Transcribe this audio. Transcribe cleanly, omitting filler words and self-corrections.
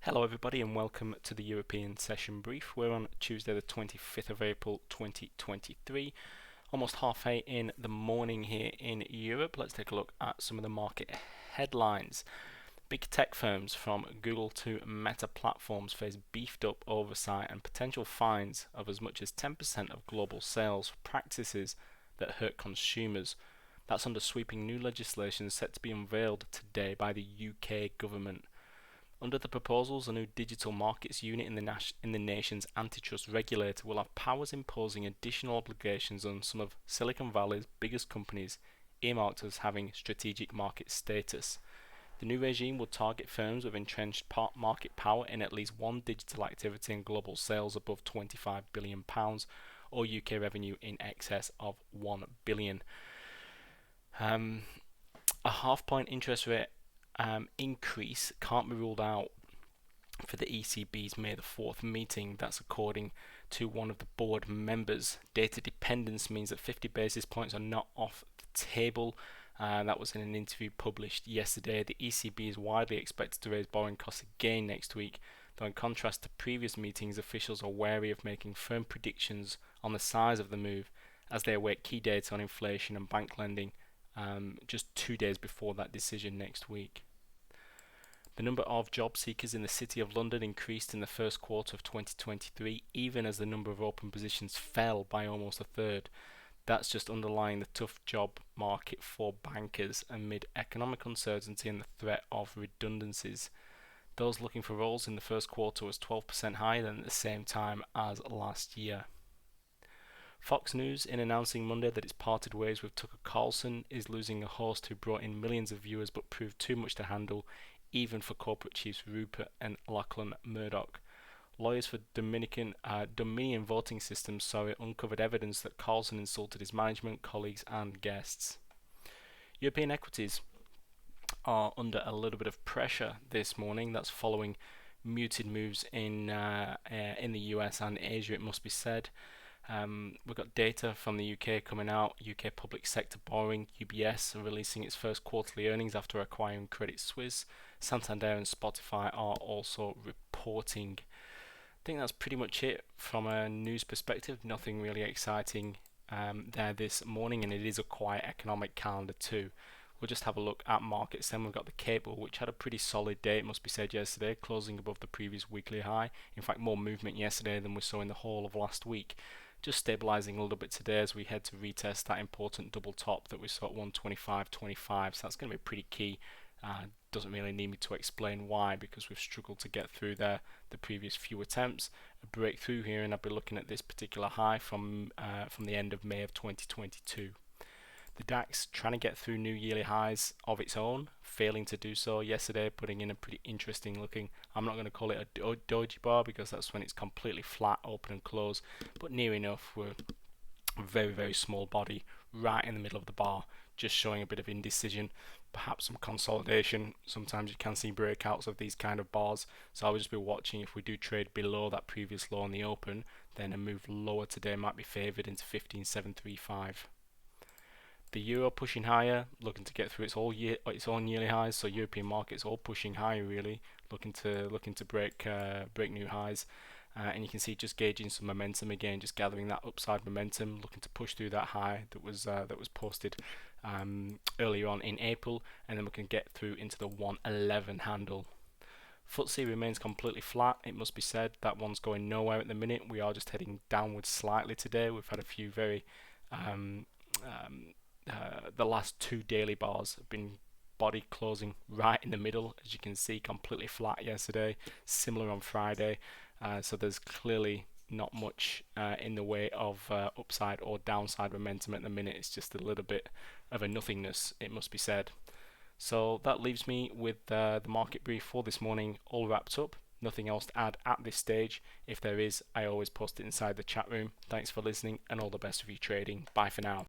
Hello everybody and welcome to the European Session Brief. We're on Tuesday the 25th of April 2023, almost half 8 in the morning here in Europe. Let's take a look at some of the market headlines. Big tech firms from Google to Meta platforms face beefed up oversight and potential fines of as much as 10% of global sales for practices that hurt consumers. That's under sweeping new legislation set to be unveiled today by the UK government. Under the proposals, a new digital markets unit in the nation's antitrust regulator will have powers imposing additional obligations on some of Silicon Valley's biggest companies, earmarked as having strategic market status. The new regime will target firms with entrenched market power in at least one digital activity and global sales above £25 billion or UK revenue in excess of £1 billion. A half-point interest rate increase can't be ruled out for the ECB's May the 4th meeting. That's according to one of the board members. Data dependence means that 50 basis points are not off the table. That was in an interview published yesterday. The ECB is widely expected to raise borrowing costs again next week, though in contrast to previous meetings, officials are wary of making firm predictions on the size of the move as they await key data on inflation and bank lending just 2 days before that decision next week. The number of job seekers in the City of London increased in the first quarter of 2023, even as the number of open positions fell by almost a third. That's just underlying the tough job market for bankers amid economic uncertainty and the threat of redundancies. Those looking for roles in the first quarter was 12% higher than at the same time as last year. Fox News, in announcing Monday that it's parted ways with Tucker Carlson, is losing a host who brought in millions of viewers but proved too much to handle, even for corporate chiefs Rupert and Lachlan Murdoch. Lawyers for Dominion voting systems uncovered evidence that Carlson insulted his management, colleagues and guests. European equities are under a little bit of pressure this morning. That's following muted moves in the US and Asia, it must be said. We've got data from the UK coming out. UK public sector borrowing, UBS are releasing its first quarterly earnings after acquiring Credit Suisse. Santander and Spotify are also reporting. I think that's pretty much it from a news perspective. Nothing really exciting there this morning, and it is a quiet economic calendar too. We'll just have a look at markets. Then we've got the cable, which had a pretty solid day, it must be said, yesterday, closing above the previous weekly high. In fact, more movement yesterday than we saw in the whole of last week. Just stabilizing a little bit today as we head to retest that important double top that we saw at 125.25. So that's going to be pretty key. Doesn't really need me to explain why, because we've struggled to get through there the previous few attempts. A breakthrough here, and I'll be looking at this particular high from the end of May of 2022. The DAX trying to get through new yearly highs of its own, failing to do so yesterday, putting in a pretty interesting looking, I'm not going to call it a doji bar because that's when it's completely flat, open and close, but near enough. We're a very, very small body right in the middle of the bar, just showing a bit of indecision, perhaps some consolidation. Sometimes you can see breakouts of these kind of bars, so I will just be watching. If we do trade below that previous low on the open, then a move lower today might be favoured into 15.735. The euro pushing higher, looking to get through its own yearly highs. So European markets all pushing higher, really, looking to break new highs. And you can see just gauging some momentum again, just gathering that upside momentum, looking to push through that high that was posted earlier on in April, and then we can get through into the 111 handle. FTSE remains completely flat, it must be said. That one's going nowhere at the minute. We are just heading downwards slightly today. We've had a few very the last two daily bars have been body closing right in the middle, as you can see, completely flat yesterday, similar on Friday. So there's clearly not much in the way of upside or downside momentum at the minute. It's just a little bit of a nothingness, it must be said. So that leaves me with the market brief for this morning all wrapped up. Nothing else to add at this stage. If there is, I always post it inside the chat room. Thanks for listening and all the best of you trading. Bye for now.